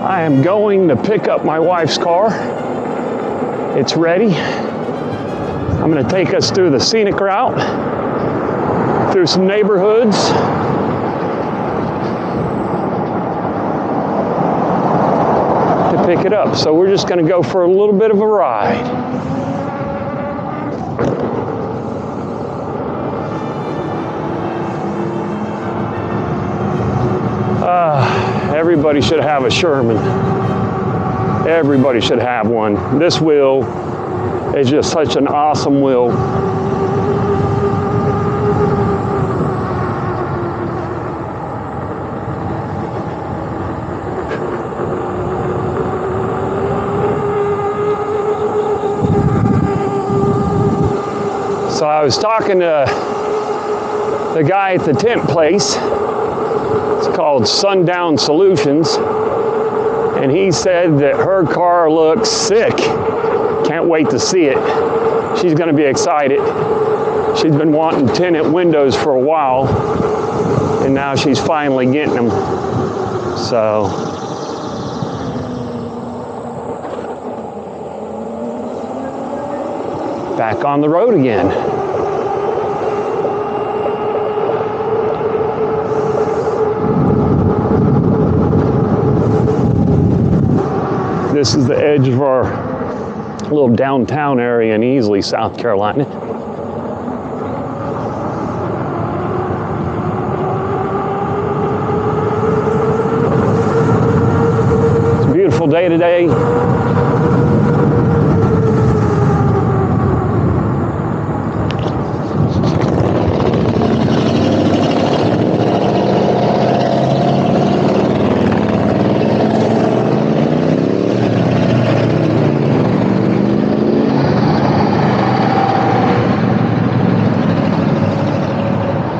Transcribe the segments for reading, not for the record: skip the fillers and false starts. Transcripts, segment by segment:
I am going to pick up my wife's car. It's ready. I'm going to take us through the scenic route, through some neighborhoods. To pick it up. So we're just going to go for a little bit of a ride. Everybody should have a Sherman. Everybody should have one. This wheel is just such an awesome wheel. So I was talking to the guy at the tent place. It's called Sundown Solutions, and he said that her car looks sick. Can't wait to see it. She's going to be excited. She's been wanting tinted windows for a while, and now she's finally getting them. So back on the road again. This is the edge of our little downtown area in Easley, South Carolina. It's a beautiful day today.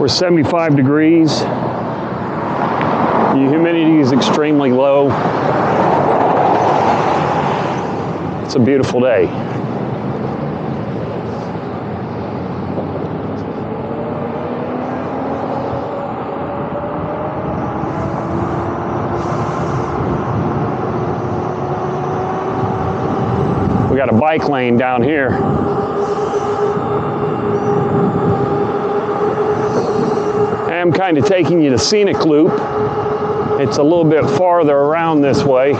We're 75 degrees. The humidity is extremely low. It's a beautiful day. We got a bike lane down here. I'm kind of taking you to Scenic Loop. It's a little bit farther around this way.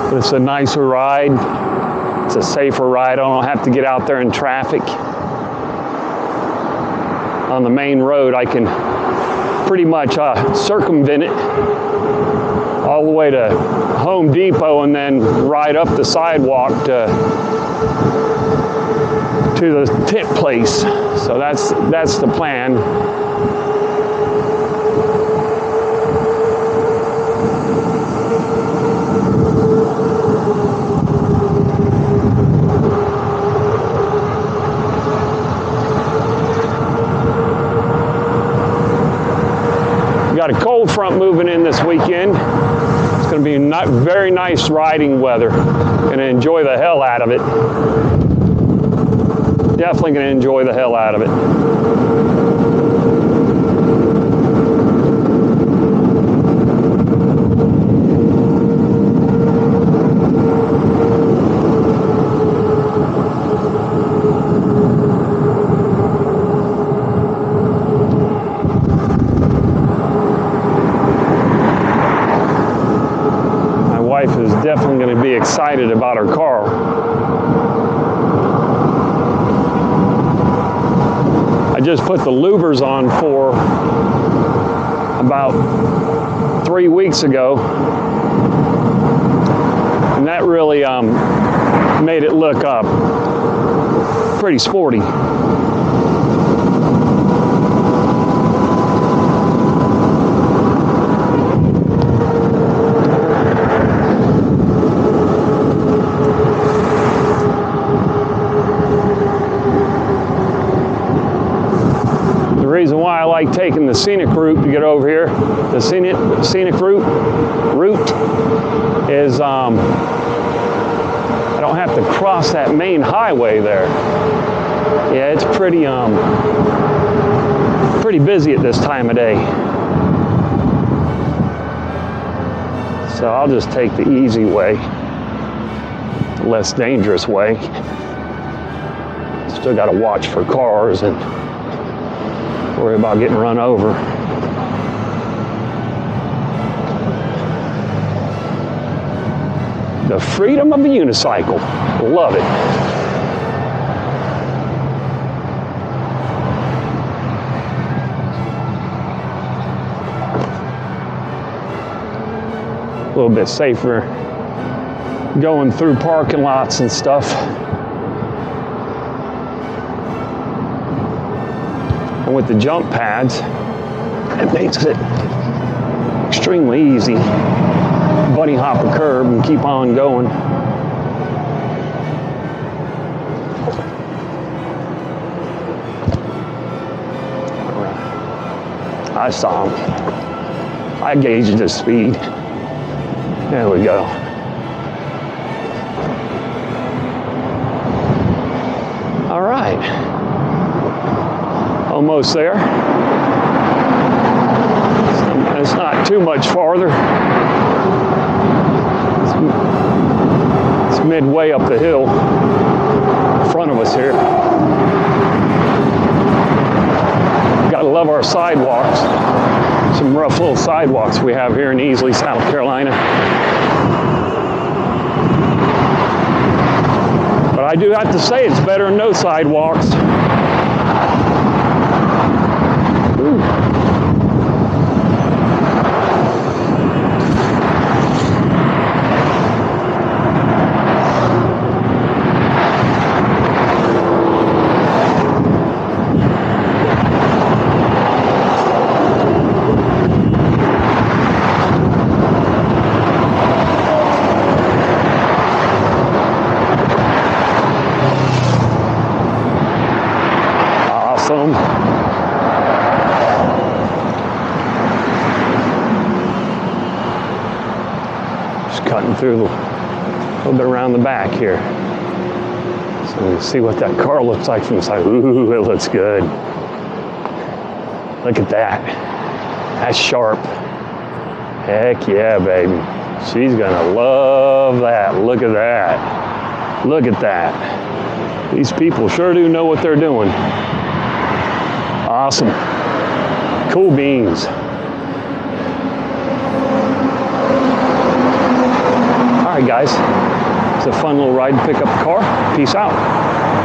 But it's a nicer ride. It's a safer ride. I don't have to get out there in traffic. On the main road, I can pretty much circumvent it all the way to Home Depot and then ride up the sidewalk to the tent place. So that's the plan. We got a cold front moving in this weekend. It's going to be very nice riding weather. Going to enjoy the hell out of it. Definitely going to enjoy the hell out of it. My wife is definitely going to be excited about her car. I just put the louvers on for about 3 weeks ago, and that really made it look pretty sporty. The reason why I like taking the scenic route to get over here, the scenic route is I don't have to cross that main highway there. Yeah, it's pretty busy at this time of day. So I'll just take the easy way, the less dangerous way. Still got to watch for cars and worry about getting run over. The freedom of a unicycle. Love it. A little bit safer going through parking lots and stuff. And with the jump pads, it makes it extremely easy. Bunny hop a curb and keep on going. I saw him. I gauged his speed. There we go. All right. Almost there. It's not too much farther. It's midway up the hill in front of us here. Gotta love our sidewalks. Some rough little sidewalks we have here in Easley, South Carolina. But I do have to say it's better than no sidewalks. Ooh. Just cutting through a little bit around the back here. So you can see what that car looks like from the side. Ooh, it looks good. Look at that. That's sharp. Heck yeah, baby. She's gonna love that. Look at that. Look at that. These people sure do know what they're doing. Awesome. Cool beans. All right, guys. It's a fun little ride to pick up the car. Peace out.